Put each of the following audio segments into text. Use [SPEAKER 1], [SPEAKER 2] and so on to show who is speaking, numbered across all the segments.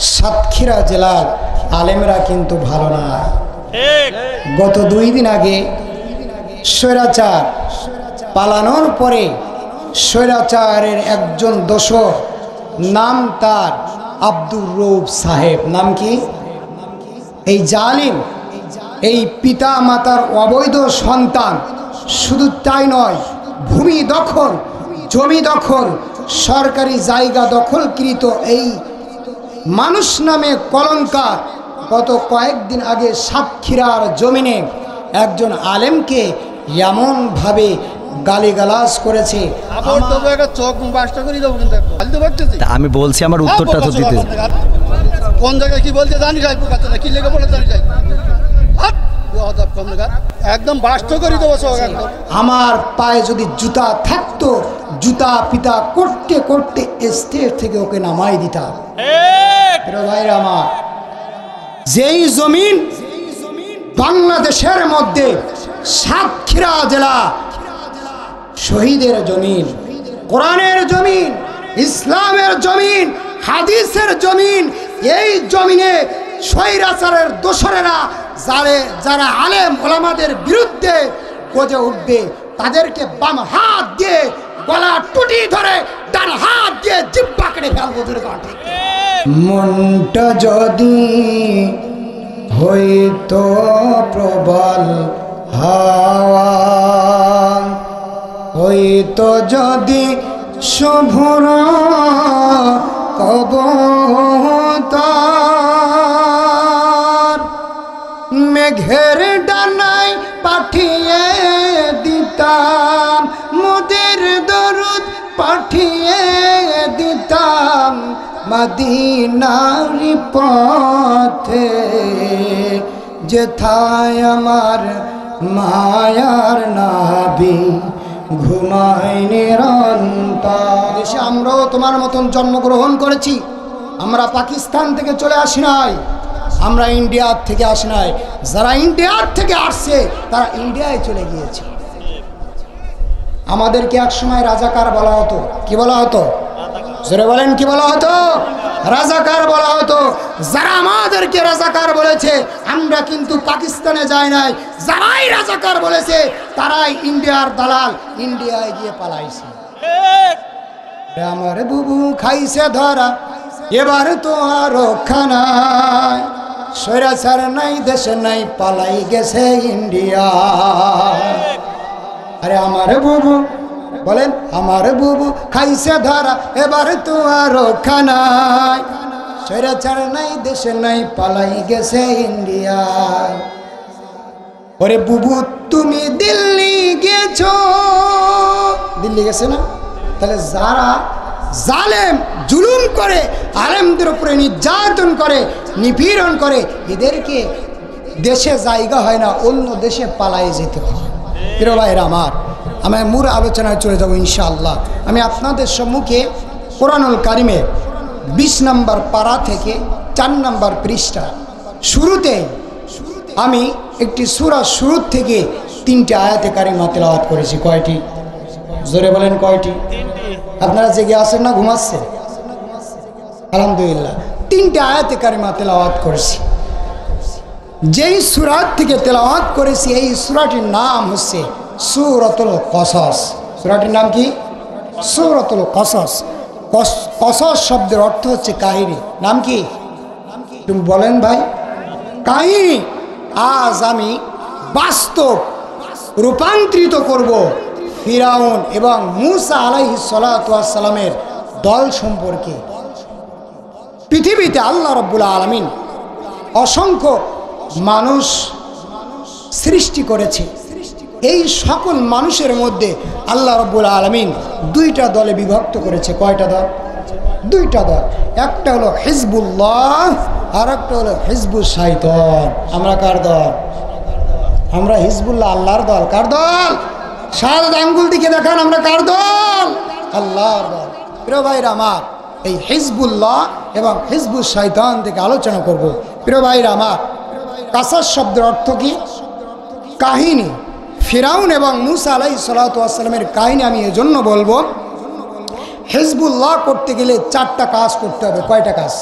[SPEAKER 1] সাতক্ষীরা জেলার আলেমরা কিন্তু ভালো না। গত 2 দিন আগে স্বৈরাচার পালানোর পরে স্বৈরাচারের একজন দোসর, নাম তার আব্দুর রউফ সাহেব। নাম কি? এই জালিম, এই পিতা মাতার অবৈধ সন্তান। শুধু তাই নয়, ভূমি দখল, জমি দখল, সরকারি জায়গা দখলকৃত এই মানুষ নামে কলঙ্কার গত কয়েকদিন আগে সাতক্ষীরার জমিনে একজন আলেমকে এমনভাবে গালিগালাজ করেছে।
[SPEAKER 2] আমি বলছি আমার উত্তরটা তো দিতে।
[SPEAKER 3] কোন জায়গায় কি বলতে জানি যাই, কি লেগে বলে জানি যাই, একদম বাস্ত করে দেবো।
[SPEAKER 1] আমার পায়ে যদি জুতা থাকতো, জুতা পিতা করতে করতে স্টেজ থেকে ওকে নামাই দিতাম। ভাইরা আমার, যেই জমিন বাংলাদেশের মধ্যে সাতক্ষীরা জেলা শহীদের জমিন, কোরআনের জমিন, ইসলামের জমিন, হাদিসের জমিন, এই জমিনে স্বৈরাচারের দোসরেরা যারা আলেম ওলামাদের বিরুদ্ধে গজে উঠবে, তাদেরকে বাম হাত দিয়ে গলা টুটি ধরে ডান হাত দিয়ে জিব্বা কেটে ফেলবো। মনটা যদি হইতো প্রবল হাওয়া, হইতো যদি শুভ্র কবুতর, মেঘের ডানায় পাঠিয়ে দিতাম, মোদের দরুদ পাঠিয়ে দিতাম, মদিনার পথে যেথায় আমার মায়ার নবী ঘুমায় নিরন্তর। দেশে আমরাও তোমার মতন জন্মগ্রহণ করেছি। আমরা পাকিস্তান থেকে চলে আসি নাই, আমরা ইন্ডিয়ার থেকে আসি নাই। যারা ইন্ডিয়ার থেকে আসছে তারা ইন্ডিয়ায় চলে গিয়েছে। আমাদেরকে এক সময় রাজাকার বলা হতো। কি বলা হতো? জোরে বলেন, কি বলা হতো? রাজাকার বলা হতো। যারা আমাদেরকে রাজাকার বলেছে, আমরা কিন্তু পাকিস্তানে যাই নাই। যারাই রাজাকার বলেছে তারাই ইন্ডিয়ার দালাল, ইন্ডিয়ায় গিয়ে পালাইছে। আমার বুবু খাইছে ধরা, এবার তো আর রক্ষা নাই, স্বৈরাচার নাই দেশে নাই, পালাই গেছে ইন্ডিয়া। আরে আমার বুবু বলেন, আমার বুবু খাইছে ধরা, এবার তো আর রক্ষা নাই, স্বৈরাচার নাই দেশে নাই, পালাই গেছে ইন্ডিয়া। ওরে বুবু তুমি দিল্লি গেছো, দিল্লি গেছে না? তাহলে যারা জালেম জুলুম করে, আলেমদের উপরে নির্যাতন করে, নিপীড়ন করে, এদেরকে দেশে জায়গা হয় না, অন্য দেশে পালাই যেতে হয়। প্রিয় ভাইরা আমার, আমি মূল আলোচনায় চলে যাব ইনশাআল্লাহ। আমি আপনাদের সম্মুখে কোরআনুল কারিমে 20 নম্বর পারা থেকে 4 নম্বর পৃষ্ঠা শুরুতে আমি একটি সূরা শুরু থেকে 3টি আয়াতে কারিমা তেলাওয়াত করেছি। কয়টি? জোরে বলেন, কয়টি? আপনারা জেগে আছেন না ঘুমাচ্ছেন? আলহামদুলিল্লাহ, 3টি আয়াতে কারিমা তেলাওয়াত করেছি। যেই সূরা থেকে তেলাওয়াত করেছি, এই সূরাটির নাম হচ্ছে সূরাতুল কসস। সূরাটির নাম কি? সূরাতুল কসস। কসস শব্দের অর্থ হচ্ছে কাহিনী। নাম কি? তুমি বলেন ভাই। কাহিনী। আজ আমি বাস্তব রূপান্তরিত করব ফিরাউন এবং মূসা আলাইহিস সালাতু ওয়াস সালামের দল সম্পর্কে। পৃথিবীতে আল্লাহ রাব্বুল আলামিন অসংখ্য মানুষ সৃষ্টি করেছে। এই সকল মানুষের মধ্যে আল্লাহ রাব্বুল আলামিন 2টা দলে বিভক্ত করেছে। কয়টা দল? 2টা দল। একটা হলো হিজবুল্লাহ, আর একটা হলো হিজবুশ শাইতান। আমরা কার দল? আমরা হিজবুল্লাহ, আল্লাহর দল। কার দল? শাহাদাত আঙ্গুল দিকে দেখান, আমরা কার দল? আল্লাহর দল। প্রিয় ভাইরা আমার, এই হিজবুল্লাহ এবং হিজবুশ শাইতান থেকে আলোচনা করব। প্রিয় ভাইরা আমার, কাসাস শব্দের অর্থ কি? কাহিনী। ফিরাউন এবং মূসা আলাইহিস সালাতু ওয়াস সালামের কাহিনী আমি এজন্য বলবো, হিজবুল্লাহ করতে গেলে 4টা কাজ করতে হবে। কয়টা কাজ?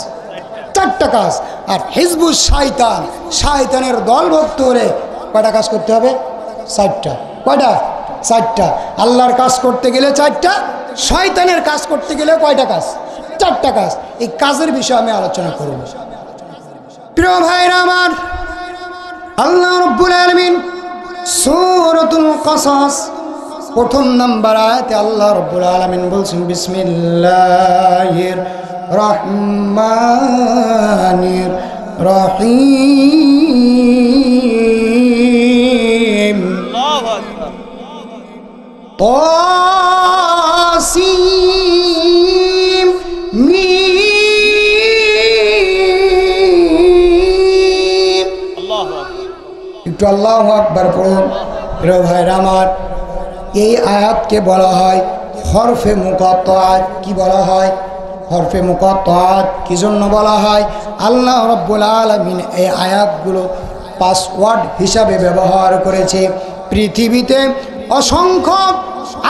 [SPEAKER 1] 4টা কাজ। আর হিজবুশ শয়তান, শয়তানের দলভুক্ত হলে কয়টা কাজ করতে হবে? 4টা। কয়টা? 4টা। আল্লাহর কাজ করতে গেলে 4টা, শয়তানের কাজ করতে গেলে কয়টা কাজ? 4টা কাজ। এই কাজের বিষয়ে আমি আলোচনা করব। প্রিয় ভাইরা আমার, আল্লাহ রাব্বুল আলামিন সূরাতুল কসস প্রথম নাম্বার আয়াতে আল্লাহ রাব্বুল আলামিন বলছেন, বিসমিল্লাহির রহমানির রহিম। আল্লাহু আকবার। তাসিম মিম। আল্লাহু আকবার। একটু আল্লাহু আকবার পড়ুন। প্রিয় ভাইরা আমার, এই আয়াতকে বলা হয় হরফে মুকাত্তাআত। কি বলা হয়? হরফে মুকাত্তাআত। কি জন্য বলা হয়? আল্লাহ রাব্বুল আলামিন এই আয়াতগুলো পাসওয়ার্ড হিসাবে ব্যবহার করেছে। পৃথিবীতে অসংখ্য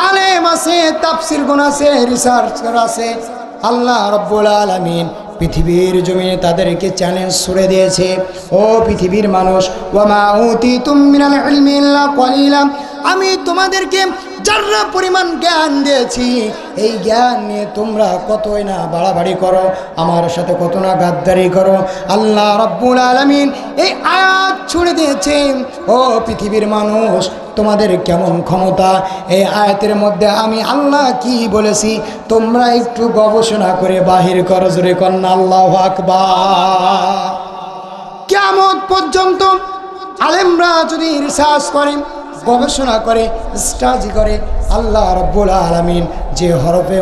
[SPEAKER 1] আলেম আছে, তাফসীরগণ আছে, রিসার্চার আছে। আল্লাহ রাব্বুল আলামিন পৃথিবীর জমিনে তাদেরকে চ্যালেঞ্জ ছুড়ে দিয়েছে, ও পৃথিবীর মানুষ, ওয়ামা উতিতুম মিনাল ইলমি ইল্লা কলিলা, আমি তোমাদেরকে যারা পরিমাণ জ্ঞান দিয়েছি, এই জ্ঞান নিয়ে তোমরা কতই না বাড়াবাড়ি করো, আমার সাথে কত না গাদ্দারি করো। আল্লাহ রাব্বুল আলামিন এই আয়াত ছুড়ে দিয়েছেন, ও পৃথিবীর মানুষ, তোমাদের কেমন ক্ষমতা। এই আয়াতের মধ্যে আমি আল্লাহ কি বলেছি তোমরা একটু গবেষণা করে বাহির করো। জোরে কন্যা আল্লাহু আকবার। কিয়ামত পর্যন্ত আলেমরা যদি রিসার্চ করে, গবেষণা করে, স্টাডি করে, আল্লাহ রাব্বুল আলামিন যে হরফে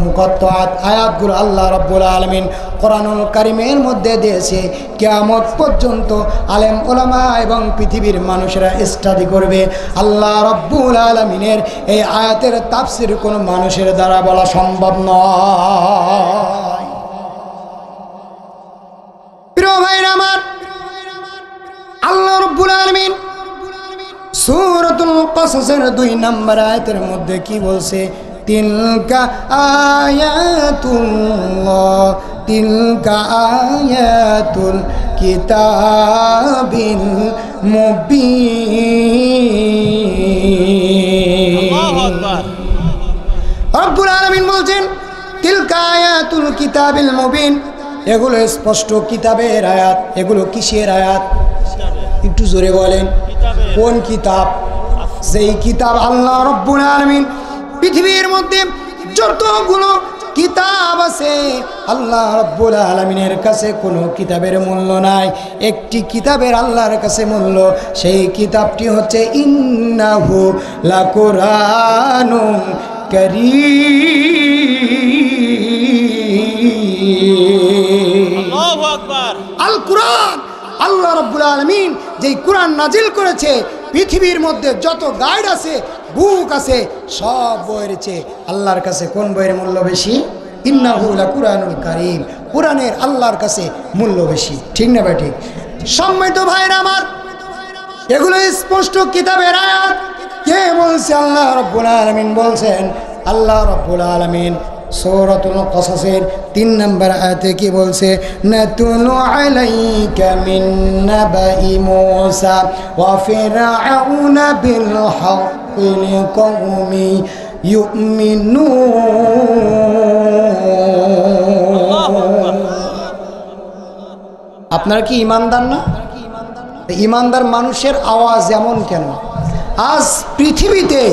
[SPEAKER 1] মুকাত্তাআত আয়াতগুলো আল্লাহ রাব্বুল আলামিন কোরআনুল কারীমের মধ্যে দিয়েছে, কিয়ামত পর্যন্ত আলেম ওলামা এবং পৃথিবীর মানুষেরা স্টাডি করবে। আল্লাহ রাব্বুল আলামিনের এই আয়াতের তাফসীর কোনো মানুষের দ্বারা বলা সম্ভব নয়। প্রিয় ভাইরা আমার, আল্লাহ রাব্বুল আলামিন সূরাতুল কসসের 2 নম্বর আয়াতের মধ্যে কি বলছে? তিলকা আয়াতুল্লাহ, তিলকা আয়াতুল কিতাবিল মুবিন। আল্লাহু আকবার। রব্বুল আলামিন বলছেন, তিলকা আয়াতুল কিতাবিল মুবিন, এগুলো স্পষ্ট কিতাবের আয়াত। এগুলো কিসের আয়াত? একটু জোরে বলেন, কোন কিতাব? যেই কিতাব আল্লাহ রাব্বুল আলামিন পৃথিবীর মধ্যে যতগুলো কিতাব আছে, আল্লাহ রাব্বুল আলামিনের কাছে কোনো কিতাবের মূল্য নাই। একটি কিতাবের আল্লাহর কাছে মূল্য, সেই কিতাবটি হচ্ছে ইন্নাহু লাকুরআনুন কারীম। আল্লাহু আকবার। আল কুরআন, আল্লাহ রাব্বুল আলামিন যেই কুরআন নাজিল করেছে, পৃথিবীর মধ্যে যত গাইড আছে, বুক আছে, সব বইয়ের চেয়ে আল্লাহর কাছে কোন বইয়ের মূল্য বেশি? ইন্নাহু লাকুরআনুল কারীম। কুরআনের আল্লাহর কাছে মূল্য বেশি। ঠিক না ভাই? ঠিক। সম্মানিত ভাইরা আমার, এগুলো স্পষ্ট কিতাবের আয়াত। কে বলছে? আল্লাহ রাব্বুল আলামিন বলছেন। আল্লাহ রাব্বুল আলামিন সূরাতুল কসসের 3 নম্বর আয়াতে কি বলছে? নাতুলু আলাইকা মিন নাবাই মূসা ওয়া ফিরআউনা বিল হাক্কি লিকাওমি ইউমিনুন। আপনারা কি ঈমানদার না? ঈমানদার মানুষের আওয়াজ এমন কেন? আজ পৃথিবীতে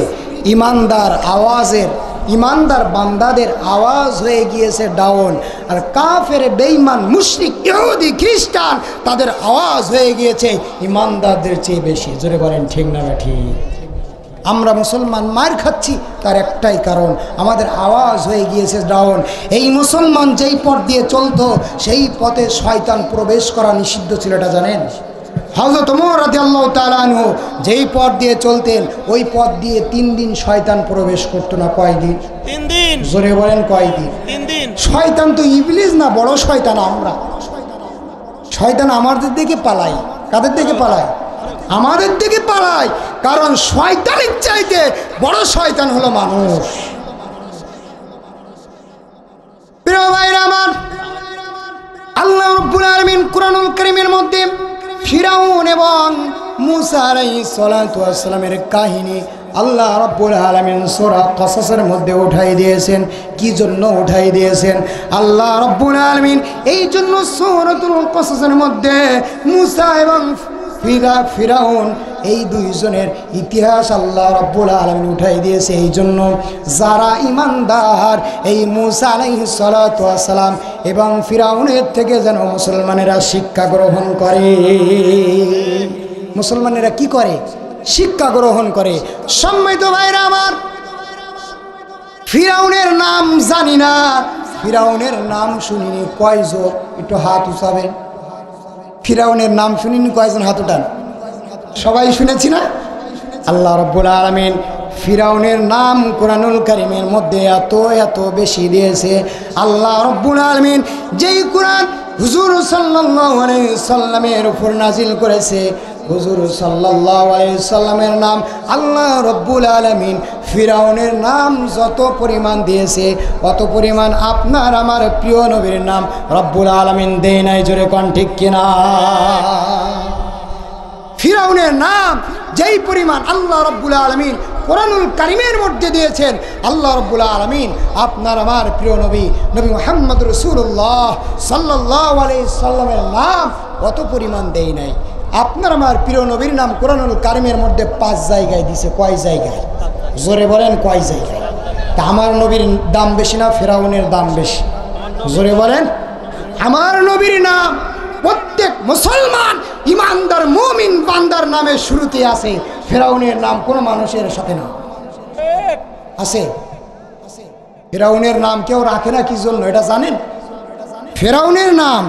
[SPEAKER 1] ঈমানদার আওয়াজের, ইমানদার বান্দাদের আওয়াজ হয়ে গিয়েছে ডাউন, আর কাফের বেঈমান মুশরিক ইহুদি খ্রিস্টান তাদের আওয়াজ হয়ে গিয়েছে ইমানদারদের চেয়ে বেশি। জোরে বলেন ঠিক না ঠিক? আমরা মুসলমান মার খাচ্ছি, তার একটাই কারণ, আমাদের আওয়াজ হয়ে গিয়েছে ডাউন। এই মুসলমান যেই পথ দিয়ে চলতো, সেই পথে শয়তান প্রবেশ করা নিষিদ্ধ ছিল, এটা জানেন? হযরত ওমর রাদিয়াল্লাহু তাআলা আনহু যেই পথ দিয়ে চলতেন, ওই পথ দিয়ে 3 দিন শয়তান প্রবেশ করতো না। কয়দিন?
[SPEAKER 4] 3 দিন।
[SPEAKER 1] জোরে বলেন কয়দিন?
[SPEAKER 4] 3 দিন।
[SPEAKER 1] শয়তান তো ইবলিস না, বড় শয়তান আমরা। শয়তান আমাদের দিকে পালায়। কাদের দিকে পালায়? আমাদের দিকে পালায়। কারণ শয়তানের চাইতে বড় শয়তান হলো মানুষ। প্রিয় ভাইরা আমার, আল্লাহ রাব্বুল আলামিন কুরআনুল কারীমের মধ্যে ফিরাউন এবং মূসা আলাইহিস সালাতু ওয়াস সালামের কাহিনী আল্লাহ রাব্বুল আলামিন সূরা কসসের মধ্যে উঠাই দিয়েছেন। কি জন্য উঠাই দিয়েছেন? আল্লাহ রাব্বুল আলামিন এই জন্য সূরাতুল কসসের মধ্যে মূসা এবং ফিরাউন এই দুইজনের ইতিহাস আল্লাহ রাব্বুল আলামিন উঠাই দিয়েছে এই জন্য যারা ঈমানদার এই মূসা আলাইহিস সালাতু ওয়াস সালাম এবং ফিরাউনের থেকে যেন মুসলমানেরা শিক্ষা গ্রহণ করে। মুসলমানেরা কি করে? শিক্ষা গ্রহণ করে। সম্মানিত ভাইরা আমার, ফিরাউনের নাম জানি না, ফিরাউনের নাম শুনিনি কয়জন? একটু হাত উঠাবেন। ফিরাউনের নাম শুনিনি কয়জন? হাত উঠান। সবাই শুনেছি না? আল্লাহ রাব্বুল আলামিন ফিরাউনের নাম কুরআনুল কারীমের মধ্যে এত এত বেশি দিয়েছে। আল্লাহ রাব্বুল আলামিন যেই কুরআন হুজুর সাল্লাল্লাহু আলাইহি সাল্লামের উপর নাজিল করেছে, হুজুর সাল্লাল্লাহু আলাইহি সাল্লামের নাম আল্লাহ রাব্বুল আলামিন ফিরাউনের নাম যত পরিমাণ দিয়েছে অত পরিমাণ আপনার আমার প্রিয় নবীর নাম রাব্বুল আলামিন দেয় নাই। জোরে কোন ঠিক কিনা? ফিরাউনের নাম যেই পরিমাণ আল্লাহ রাব্বুল আলামিন কুরআনুল কারীমের মধ্যে দিয়েছেন, আল্লাহ রাব্বুল আলামিন আপনার আমার প্রিয় নবী মুহাম্মদ রাসূলুল্লাহ সাল্লাল্লাহু আলাইহি সাল্লামের নাম অত পরিমাণ দেয় নাই। আপনার আমার প্রিয় নবীর নাম কুরআনুল কারীমের মধ্যে 5 জায়গায় দিছে। কয় জায়গায়? জোরে বলেন কয় জায়গায়? তা আমার নবীর দাম বেশি না ফিরাউনের দাম বেশি? জোরে বলেন। আমার নবীর নাম প্রত্যেক মুসলমান ইমানদার মুমিন বান্দার নামের শুরুতে আছে। ফিরাউনের নাম কোনো মানুষের সাথে না আছে। ফিরাউনের নাম কেউ রাখে না কি জন্য এটা জানেন? ফিরাউনের নাম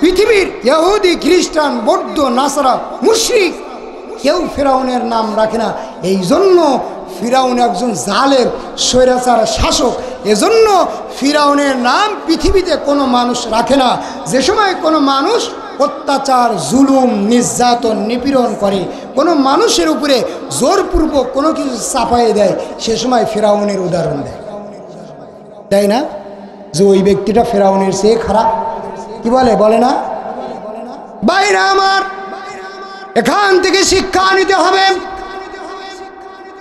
[SPEAKER 1] পৃথিবীর ইহুদি খ্রিস্টান বৌদ্ধ নাসারা মুশরিক কেউ ফিরাউনের নাম রাখে না। এই জন্য ফিরাউন একজন জালেম স্বৈরাচার শাসক। এজন্য ফিরাউনের নাম পৃথিবীতে কোনো মানুষ রাখে না। যে সময় কোনো মানুষ অত্যাচার জুলুম নির্যাতন নিপীড়ন করে, কোনো মানুষের উপরে জোরপূর্বক কোনো কিছু চাপাই দেয়, সে সময় ফিরাউনের উদাহরণ দেয়, তাই না? যে ওই ব্যক্তিটা ফিরাউনের চেয়ে খারাপ। কি বলে? বলে না? বাইরে আমার এখান থেকে শিক্ষা নিতে হবে।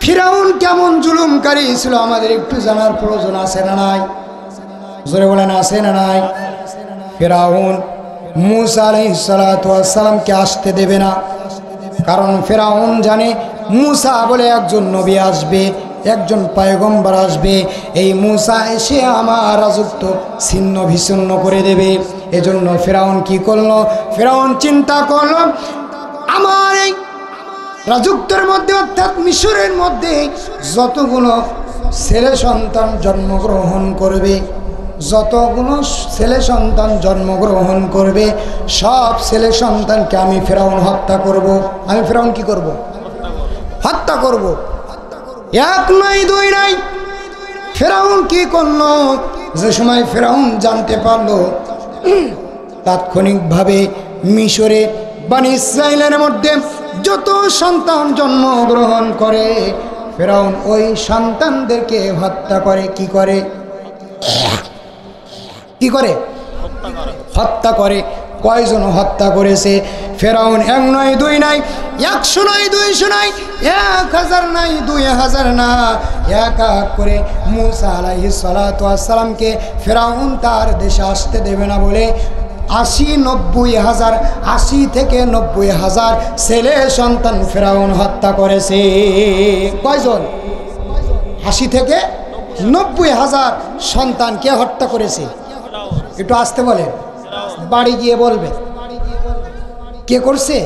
[SPEAKER 1] ফিরাউন কেমন জুলুমকারী ছিল আমাদের একটু জানার প্রয়োজন আছে না নাই? জোরে বলেন আছে না নাই? ফিরাউন মূসা আলাইহিস সালাতু ওয়াস সালামকে আসতে দেবে না, কারণ ফিরাউন জানে মূসা বলে একজন নবী আসবে, একজন পয়গম্বর আসবে, এই মূসা এসে আমার রাজত্ব ছিন্ন বিচ্ছিন্ন করে দেবে। এজন্য ফিরাউন কি করলো? ফিরাউন চিন্তা করলো আমার এই রাজত্বের মধ্যে অর্থাৎ মিশরের মধ্যে যতগুলো ছেলে সন্তান জন্মগ্রহণ করবে, যতগুলো ছেলে সন্তান জন্মগ্রহণ করবে সব ছেলে সন্তানকে আমি ফিরাউন হত্যা করব। আমি ফিরাউন কি করব? হত্যা করব। এক নাই দুই নাই। ফিরাউন কি করলো? যে সময় ফিরাউন জানতে পারলো তাৎক্ষণিকভাবে মিশরে বনী ইসরাইলের মধ্যে যত সন্তান জন্মগ্রহণ করে ফিরাউন ওই সন্তানদেরকে হত্যা করে। কি করে? কি করে? হত্যা করে। কয়জন হত্যা করেছে? ফিরাউন 1 নয় 2 নাই, 100 নয় 200 নাই, 1000 নাই 2000 না, এক এক করে মূসা আলাইহিস সালাতু ওয়াস সালামকে ফিরাউন তার দেশে আসতে দেবে না বলে 80 থেকে 90,000 ছেলে সন্তান ফিরাউন হত্যা করেছে। কয়জন? 80 থেকে 90,000 সন্তানকে হত্যা করেছে। একটু আসতে বলে, বাড়ি গিয়ে বলবে কে করছে?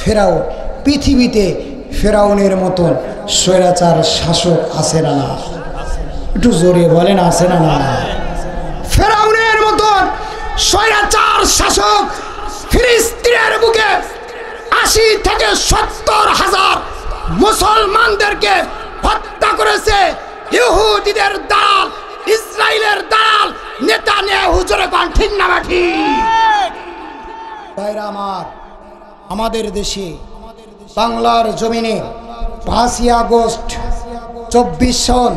[SPEAKER 1] ফিরাউন। পৃথিবীতে ফিরাউনের মতন স্বৈরাচার শাসক আছে না? একটু জোরে বলেন আছে না? ফিরাউনের মতন স্বৈরাচার শাসক ফিলিস্তিনের বুকে 80 থেকে 70,000 মুসলমানদেরকে হত্যা করেছে ইহুদিদের দালাল, ইসরায়েলের দালাল নেতানিয়াহু। জোরে কোন ঠিক না ঠিক? ভাইরা আমার, আমাদের দেশে বাংলার জমিনে 5ই আগস্ট 24 সন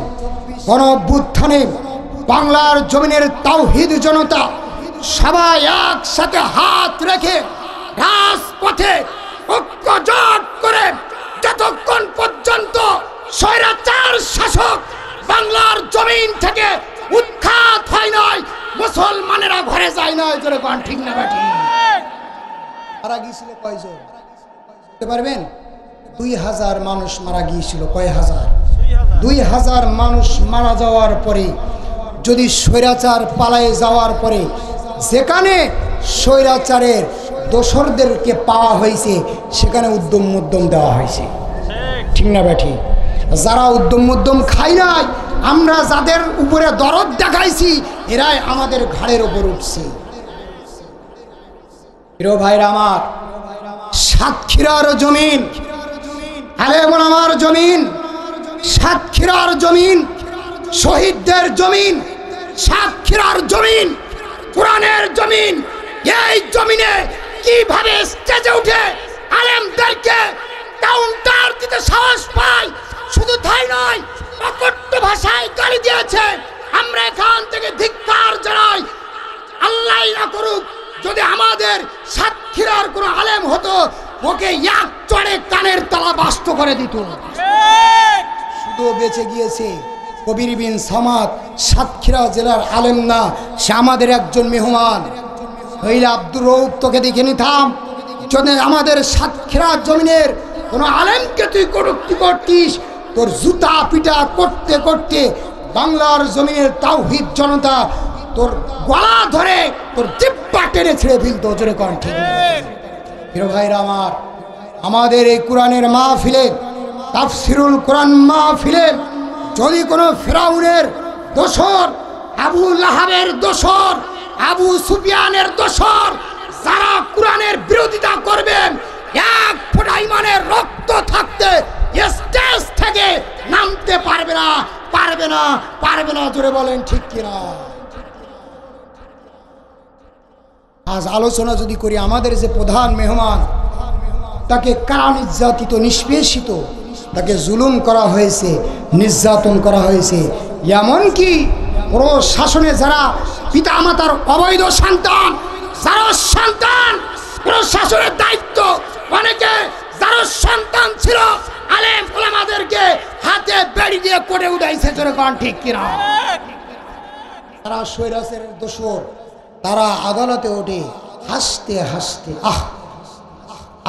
[SPEAKER 1] গণ অভ্যুত্থানে বাংলার জমিনের তাওহীদ জনতা সবাই একসাথে হাত রেখে রাজপথে ঐক্যজোট করে যতক্ষণ পর্যন্ত স্বৈরাচার শাসক বাংলার জমিন থেকে উৎখাত হয় নয়, মুসলমানেরা ঘরে যায় নয়। জোরে কোন ঠিক না ঠিক? মারা গিয়েছিল কয়জন বলতে পারবেন? 2000 মানুষ মারা গিয়েছিল। কয় হাজার? 2000 মানুষ মারা যাওয়ার পরে যদি স্বৈরাচার পালায়ে যাওয়ার পরে যেখানে স্বৈরাচারের দোসরদেরকে পাওয়া হয়েছে সেখানে উদ্যম দেওয়া হয়েছে, ঠিক না ব্যাঠি? যারা উদ্যম খাই নাই, আমরা যাদের উপরে দরদ দেখাইছি এরাই আমাদের ঘাড়ের উপর উঠছে। প্রিয় ভাইরা আমার, সাতক্ষীরার জমিন, আলেম ওলামার জমিন, সাতক্ষীরার জমিন, শহীদদের জমিন, সাতক্ষীরার জমিন, কোরআনের জমিন। এই জমিনে কিভাবে স্টেজে উঠে আলেমদেরকে কাউন্টার দিতে সাহস পায়, শুধু তাই নয়, অকট্য ভাষায় গালি দিয়েছে। আমরা এখান থেকে ধিক্কার জানাই। আল্লাহ না করুক যদি আমাদের সাতক্ষীরার কোনো আলেম হতো, ওকে এক চড়ে কানের তলা বাস্ত করে দিত। শুধু বেঁচে গিয়েছে কবির বিন সামাদ, সাতক্ষীরা জেলার আলেম না, সে আমাদের একজন মেহমান। হইলে আব্দুর রৌফ, তোকে দেখে নিতাম যদি আমাদের সাতক্ষীরা জমিনের কোনো আলেমকে তুই কটূক্তি করতিস, তোর জুতা পিটা করতে করতে বাংলার জমিনের তাওহীদ জনতা তোর গলা ধরে তোর জিহ্বা টেনে ছেড়ে ফেলতো। জোরে কর ঠিক? প্রিয় ভাইরা আমার, আমাদের এই কোরআনের মাহফিলে, তাফসিরুল কোরআন মাহফিলে যদি কোনো ফিরাউনের দোসর, আবু লাহাবের দোসর, আবু সুফিয়ানের দোসর যারা কোরআনের বিরোধিতা করবেন, এক ফোঁটা ইমানের রক্ত থাকতে স্টেজ থেকে নামতে পারবে না, পারবে না, পারবে না। জোরে বলেন ঠিক কিনা? আজ আলোচনা যদি করি, আমাদের যে প্রধান মেহমান, তাকে কারা নির্যাতিত, নিষ্পেষিত, তাকে জুলুম করা হয়েছে, নির্যাতন করা হয়েছে। এমনকি প্রশাসনে যারা পিতা মাতার অবৈধ সন্তান, যারা সন্তান প্রশাসনের দায়িত্ব, অনেকে যারা সন্তান ছিল আলেম ওলামাদেরকে হাতে বেড়ি দিয়ে করে উঠাইছে। জোরে কোন ঠিক কিনা? তারা স্বৈরাচারের দোসর, তারা আদালতে ওঠে হাসতে হাসতে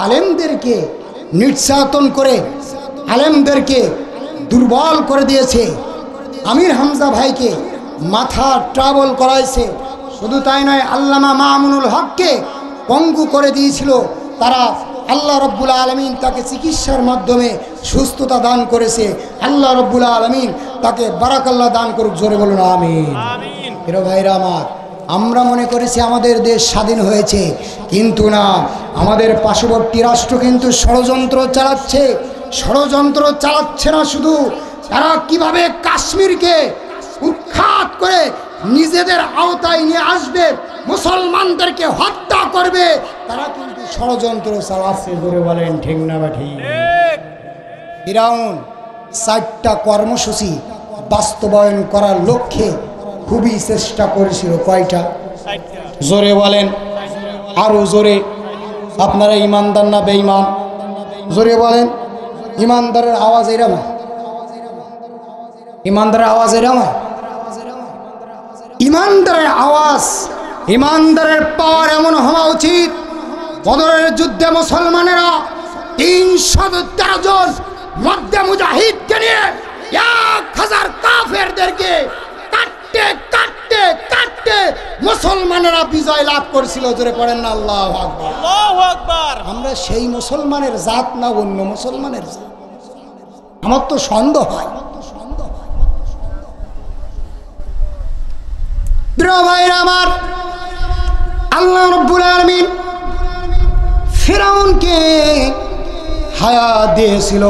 [SPEAKER 1] আলেমদেরকে নির্যাতন করে আলেমদেরকে দুর্বল করে দিয়েছে। আমির হামজা ভাইকে মাথা ট্রাবল করাইছে। শুধু তাই নয়, আল্লামা মামুনুল হককে পঙ্গু করে দিয়েছিল। তারা আল্লাহ রব্বুল আলামিন তাকে চিকিৎসার মাধ্যমে সুস্থতা দান করেছে। আল্লাহ রব্বুল আলামিন তাকে বারাকাল্লাহ দান করুক। জোরে বলুন আমিন। প্রিয় ভাইরা আমার, আমরা মনে করেছি আমাদের দেশ স্বাধীন হয়েছে, কিন্তু না, আমাদের পার্শ্ববর্তী রাষ্ট্র কিন্তু ষড়যন্ত্র চালাচ্ছে। ষড়যন্ত্র চালাচ্ছে না শুধু, তারা কিভাবে কাশ্মীরকে উৎখাত করে নিজেদের আওতায় নিয়ে আসবে, মুসলমানদেরকে হত্যা করবে, তারা কিন্তু ষড়যন্ত্র চালাচ্ছে। জোরে বলেন ঠিক না ঠিক? ফিরাউন 4টা কর্মসূচি বাস্তবায়ন করার লক্ষ্যে খুবই চেষ্টা করেছিল। কয়টা? জোরে বলেন, আরো জোরে। আপনারা ইমানদার না বেঈমান? জোরে বলেন। ইমানদারের আওয়াজ এরকম, ইমানদারের আওয়াজ এরকম, ইমানদারের আওয়াজ, ইমানদারের পাওয়ার এমন হওয়া উচিত। বদরের যুদ্ধে মুসলমানেরা 313 জন মধ্যে মুজাহিদকে নিয়ে 1000 কাফেরদেরকে কাটতে কাটতে কাটতে মুসলমানেরা বিজয় লাভ করেছিল। জোরে পড়েন না আল্লাহু আকবার। আল্লাহু আকবার। আমরা সেই মুসলমানের জাত না অন্য মুসলমানের জাত? আমার তো সন্দেহ হয়। প্রিয় ভাইরা আমার, আল্লাহ রাব্বুল আলামিন ফিরাউনকে হায়াত দিয়েছিল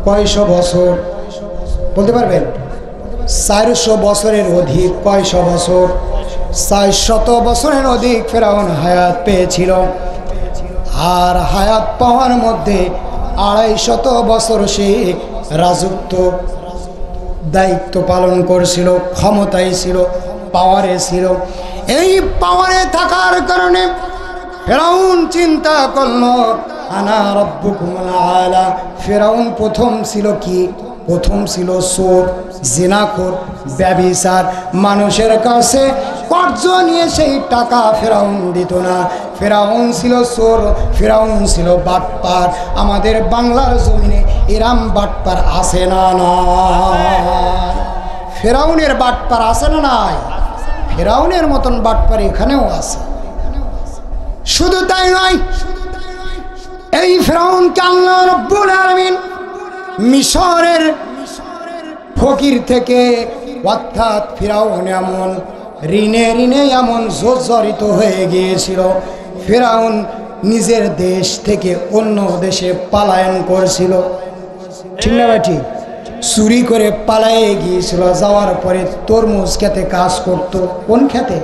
[SPEAKER 1] কয়শো বছর বলতে পারবেন? 400 বছরের অধিক। কয়শো বছর? 400 বছরের অধিক ফিরাউন হায়াত পেয়েছিল। আর হায়াত পাওয়ার মধ্যে 250 বছর সে রাজত্ব দায়িত্ব পালন করছিল, ক্ষমতায় ছিল, পাওয়ারে ছিল। এই পাওয়ারে থাকার কারণে ফেরাউন চিন্তা করলো আনা রব্বুকুমুল আলা। ফেরাউন প্রথম ছিল কি? প্রথম ছিল চোর, জিনাখোর, ব্যভিচার। মানুষের কাছে কর্জ নিয়ে সেই টাকা ফেরাউন দিত না। ফেরাউন ছিল চোর, ফেরাউন ছিল বাটপার। আমাদের বাংলার জমিনে এরাম বাটপার আছে না? না, ফেরাউনের বাটপার আছে না? নাই। ফেরাউনের মতন বাটপার এখানেও আছে। শুধু তাই নয়, এই ফেরাউনকে আল্লাহ রাব্বুল আলামিন মিশরের ফকির থেকে, অর্থাৎ ফেরাউন এমন ঋণে ঋণে এমন জর্জরিত হয়ে গিয়েছিল, ফেরাউন নিজের দেশ থেকে অন্য দেশে পলায়ন করছিল। ঠিক না ভাই? ঠিক। চুরি করে পালায়ে গিয়েছিল। যাওয়ার পরে তরমুজ খেতে কাজ করত। কোন খেতে?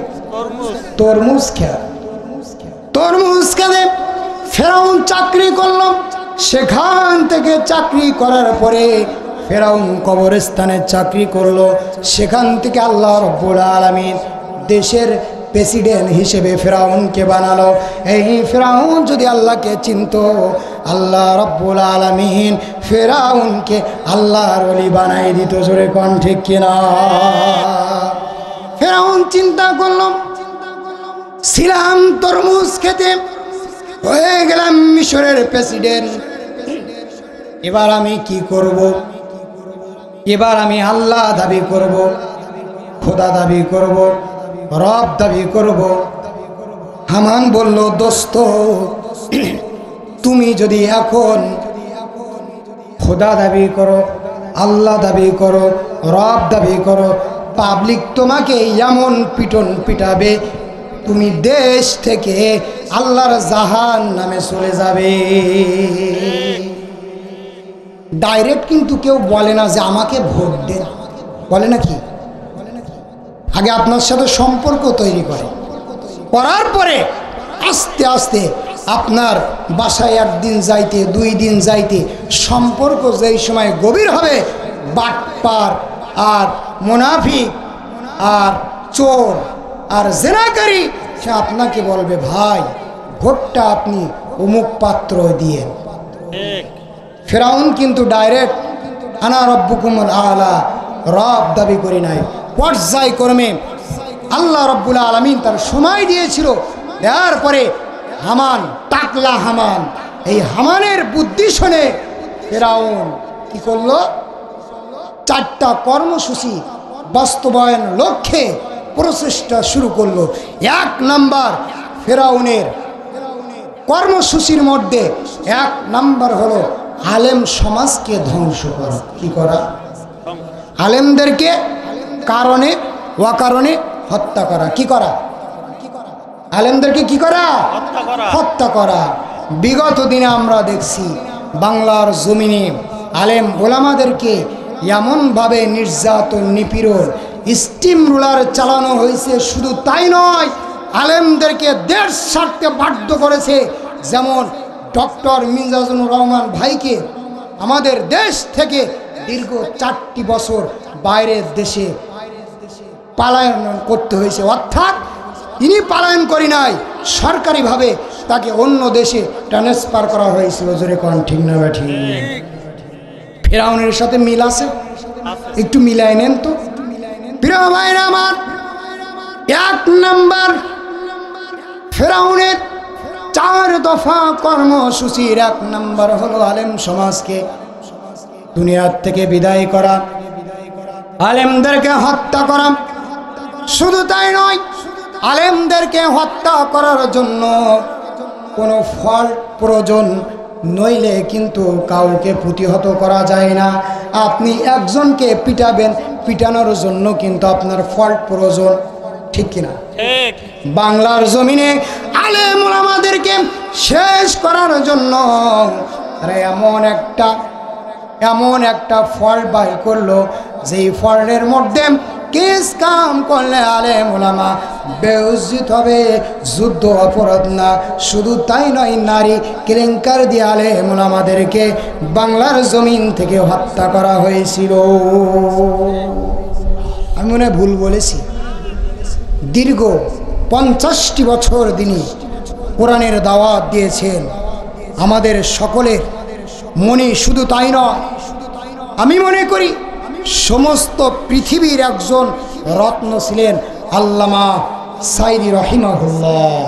[SPEAKER 1] তরমুজ খেত। তরমুজ খেতে ফেরাউন চাকরি করল। সেখান থেকে চাকরি করার পরে ফেরাউন কবরস্থানে চাকরি করলো। সেখান থেকে আল্লাহ রাব্বুল আলামিন দেশের প্রেসিডেন্ট হিসেবে ফেরাউনকে বানালো। এই ফেরাউন যদি আল্লাহকে চিনত, আল্লাহ রাব্বুল আলামিন ফেরাউনকে আল্লাহর ওলি বানাই দিত। জোরে কোন ঠিক কিনা? ফেরাউন চিন্তা করলো, ছিলাম তরমুজ খেতে, হয়ে গেলাম মিশরের প্রেসিডেন্ট, এবার আমি কি করব? এবার আমি আল্লাহ দাবি করব, খোদা দাবি করব, রব দাবি করব। হামান বলল, দোস্ত তুমি যদি এখন খোদা দাবি করো, আল্লাহ দাবি করো, রব দাবি করো, পাবলিক তোমাকে এমন পিটন পিটাবে, তুমি দেশ থেকে আল্লাহর জাহান নামে চলে যাবে। ডাইরেক্ট কিন্তু কেউ বলে না যে আমাকে ভোট দেন, বলে না কি? আগে আপনার সাথে সম্পর্ক তৈরি করে, করার পরে আস্তে আস্তে আপনার বাসায় একদিন যাইতে, 2 দিন যাইতে সম্পর্ক যেই সময় গভীর হবে, বাটপার আর মুনাফিক আর চোর আর জেনাকারী সে আপনাকে বলবে, ভাই ভোটটা আপনি অমুক পাত্র দিয়ে। ফেরাউন কিন্তু ডাইরেক্ট আনা রব্বুকুমুল আলা রব দাবি করি নাই। পর্যায়ক্রমে আল্লাহ রাব্বুল আলামিন তার সময় দিয়েছিল। দেওয়ার পরে হামান, টাকলা হামান, এই হামানের বুদ্ধি শুনে ফেরাউন কি করলো? 4টা কর্মসূচি বাস্তবায়ন লক্ষ্যে প্রচেষ্টা শুরু করলো। 1 নাম্বার ফেরাউনের কর্মসূচির মধ্যে 1 নাম্বার হলো আলেম সমাজকে ধ্বংস করা। কি করা? আলেমদেরকে কারণে অকারণে হত্যা করা। কি করা? আলেমদেরকে কি করা? হত্যা করা। বিগত দিনে আমরা দেখছি বাংলার জমিনে আলেম ওলামাদেরকে এমনভাবে নির্যাতন, নিপীড়ন, স্টিম রুলার চালানো হয়েছে। শুধু তাই নয়, আলেমদেরকে দেশ ছাড়তে বাধ্য করেছে। যেমন ডক্টর মিজানুর রহমান ভাইকে আমাদের দেশ থেকে দীর্ঘ 4টি বছর বাইরের দেশে পলায়ন করতে হয়েছে। অর্থাৎ তিনি পলায়ন করি নাই, সরকারিভাবে তাকে অন্য দেশে ট্রান্সফার করা হয়েছিল। জোরে কোন ঠিক না ঠিক? ফেরাউনের সাথে মিল আছে? একটু মিলাই নেন তো প্রিয় ভাইরা আমার। 1 নাম্বার ফেরাউনের 4 দফা কর্মসূচির 1 নাম্বার হলো আলেম সমাজকে দুনিয়ার থেকে বিদায় করা, আলেমদেরকে হত্যা করা। শুধু তাই নয়, আলেমদেরকে হত্যা করার জন্য কোনো ফল্ট প্রয়োজন, নইলে কিন্তু কাউকে প্রতিহত করা যায় না। আপনি একজনকে পিটাবেন, পিটানোর জন্য কিন্তু আপনার ফল্ট প্রয়োজন। ঠিক কিনা? বাংলার জমিনে আলেম ওলামাদেরকে শেষ করার জন্য তারা এমন একটা ফল্ট বাই করলো, যেই ফল্টের মধ্যে কেস কাম করলে আলেম ওলামা বেউজ্জিত হবে, যুদ্ধ অপরাধ না। শুধু তাই নয়, নারী কেলেঙ্কার দিয়ে আলেম ওলামাদেরকে বাংলার জমিন থেকে হত্যা করা হয়েছিল। আমি মনে ভুল বলেছি। দীর্ঘ 50টি বছর তিনি কোরআনের দাওয়াত দিয়েছেন। আমাদের সকলের মনে শুধু তাই নয়, আমি মনে করি সমস্ত পৃথিবীর একজন রত্ন ছিলেন আল্লামা সাইদি রহিমাহুল্লাহ।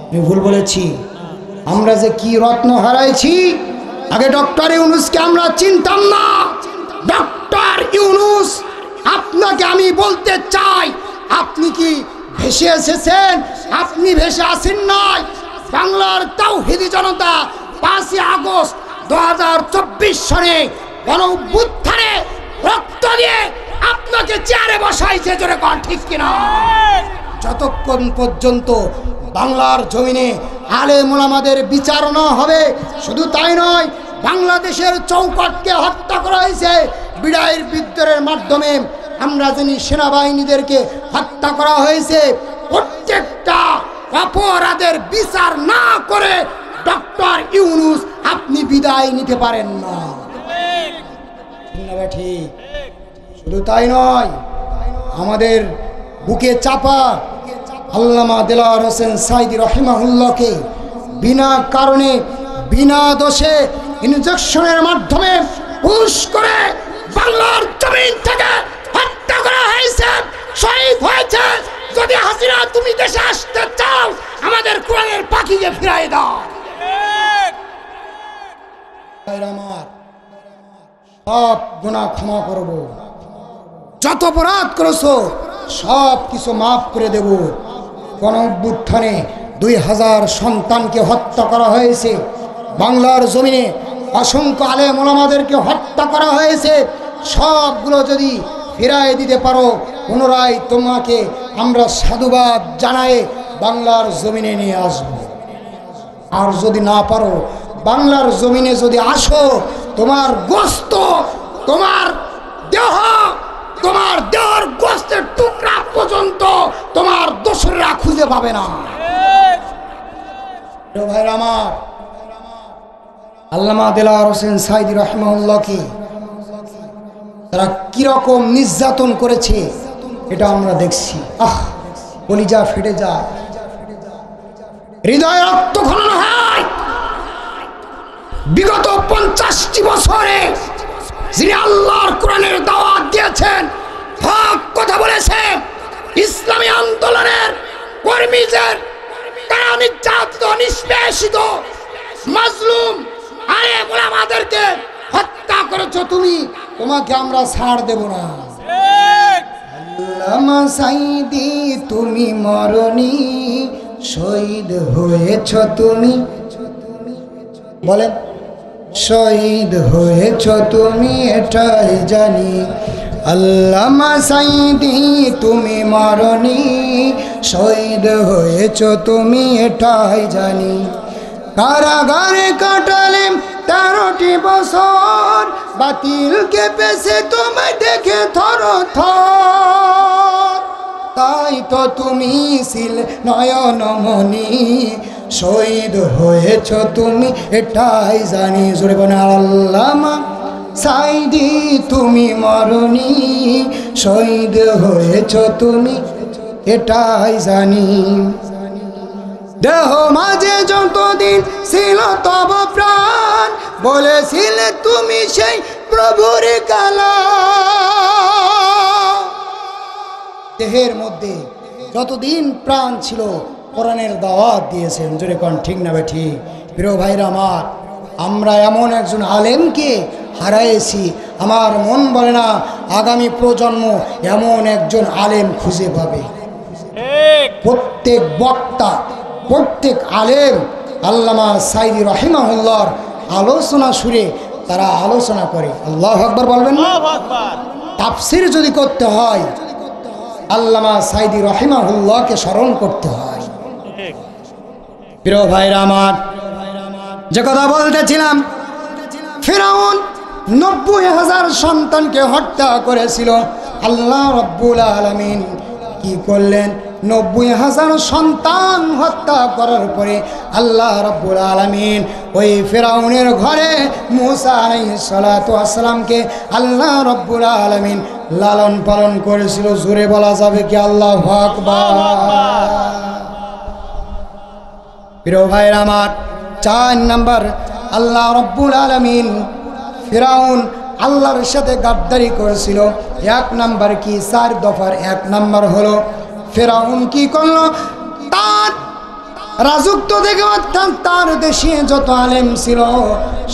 [SPEAKER 1] আমি ভুল বলেছি? আমরা যে কি রত্ন হারাইছি। আগে ডক্টর ইউনূসকে আমরা চিনতাম না। ডক্টর ইউনূস, আপনাকে আমি বলতে চাই, আপনি কি ভেসে এসেছেন? আপনি ভেসে আসেন নাই। বাংলার তাওহীদি জনতা 5ই আগস্ট 2024 সনে গণঅভ্যুত্থানে রক্ত দিয়ে আপনাকে চেয়ারে বসাইছে, জোরে কোন ঠিক কিনা? যতক্ষণ পর্যন্ত বাংলার জমিনে আলেম ওলামাদের বিচার না হবে, শুধু তাই নয়, বাংলাদেশের চৌকটকে হত্যা করা হয়েছে বিদায়ের বিদ্রোহের মাধ্যমে। আমরা জানি সেনাবাহিনীদেরকে হত্যা করা হয়েছে। প্রত্যেকটা অপরাধের বিচার না করে ডক্টর ইউনূস আপনি বিদায় নিতে পারেন না। ঠিক। শুধু তাই নয়, আমাদের বুকে চাপা আল্লামা দেলোয়ার হোসেন সাইদি রহিমাহুল্লাহকে বিনা কারণে বিনা দোষে ইনজেকশনের মাধ্যমে পুশ করে বাংলার জমিন থেকে হত্যা করা হয়েছে, শহীদ হয়েছে। যদি হাসিনা তুমি দেশে আসতে চাও, আমাদের কোরআনের পাখিকে ফিরাই দাও। আমার সব গুনাহ ক্ষমা করব, যত অপরাধ করেছো সব কিছু মাফ করে দেব। গণঅভ্যুত্থানে 2000 সন্তানকে হত্যা করা হয়েছে। বাংলার জমিনে অসংখ্য আলেম ওলামাদেরকে হত্যা করা হয়েছে। সবগুলো যদি ফিরায় দিতে পারো, পুনরায় তোমাকে আমরা সাধুবাদ জানাই বাংলার জমিনে নিয়ে আসব। আর যদি না পারো, বাংলার জমিনে যদি আসো, তোমার গোশত, তোমার দেহ, তোমার দেহর গোশতের টুকরা পর্যন্ত তোমার দোসররা খুঁজে পাবে না। ভাইরা আমার, আল্লামা দেলোয়ার হোসেন সাইদি রহিমাহুল্লাহকে তারা কিরকম নির্যাতন করেছে এটা আমরা দেখছি। কলিজা ফেটে যায়, হৃদয় রক্তক্ষরণ হয়। বিগত 50টি বছরে যিনি আল্লাহর কোরআনের দাওয়াত দিয়েছেন, হক কথা বলেছে, ইসলামী আন্দোলনের কর্মীদের তারা নির্যাতিত, নিষ্পেষিত, মাজলুম আলেম ওলামাদেরকে হত্যা করেছো তুমি, তোমাকে আমরা ছাড় দেব না। আল্লামা সাইদি তুমি মরনি, শহীদ হয়েছ তুমি, বলেন শহীদ হয়েছ তুমি এটাই জানি। আল্লামা সাইদি তুমি মরনি, শহীদ হয়েছ তুমি এটাই জানি। কারাগারে কাটালে 13টি বছর, বাতিলকে পেছে তোমায় দেখে থর থর। তাই তো তুমি ছিল নয়নমণি, শহীদ হয়েছ তুমি এটাই জানি। জোরে বলেন আল্লামা সাইদি তুমি মরনি, শহীদ হয়েছ তুমি এটাই জানি। দেহ মাঝে যতদিন ছিল তব প্রাণ, বলেছিলে তুমি সেই প্রভুর কালাম। দেহের মধ্যে যতদিন প্রাণ ছিল কোরআনের দাওয়াত দিয়েছেন। জোরে কোন ঠিক না বেঠি? প্রিয় ভাইরা আমার, আমরা এমন একজন আলেমকে হারাইছি, আমার মন বলে না আগামী প্রজন্ম এমন একজন আলেম খুঁজে পাবে। প্রত্যেক বক্তা, প্রত্যেক আলেম আল্লামা সাইদি রহিমাহুল্লাহর আলোচনা সুরে তারা আলোচনা করে। আল্লাহু আকবার বলবেন না? তাফসীর যদি করতে হয়, আল্লামা সাইদি রহিমাহুল্লাহকে স্মরণ করতে হয়। প্রিয় ভাইরা আমার, যে কথা বলতেছিলাম, ফিরআউন 90,000 সন্তানকে হত্যা করেছিল। আল্লাহ রাব্বুল আলামিন কি করলেন? 90,000 সন্তান হত্যা করার পরে আল্লাহ রাব্বুল আলামিন ওই ফিরআউনের ঘরে মূসা আলাইহিস সালাতু ওয়াস সালামকে আল্লাহ রাব্বুল আলামিন লালন পালন করেছিল। জোরে বলা যাবে কি আল্লাহু আকবার। প্রিয় ভাইরা আমার, 4 নাম্বার, আল্লাহ রাব্বুল আলামিন ফিরাউন আল্লাহর সাথে গাদ্দারি করেছিল। 1 নাম্বার কি? 4 দফার 1 নাম্বার হলো ফিরাউন কি করলো? তার রাজত্ব থেকে অর্থাৎ তার দেশে যত আলেম ছিল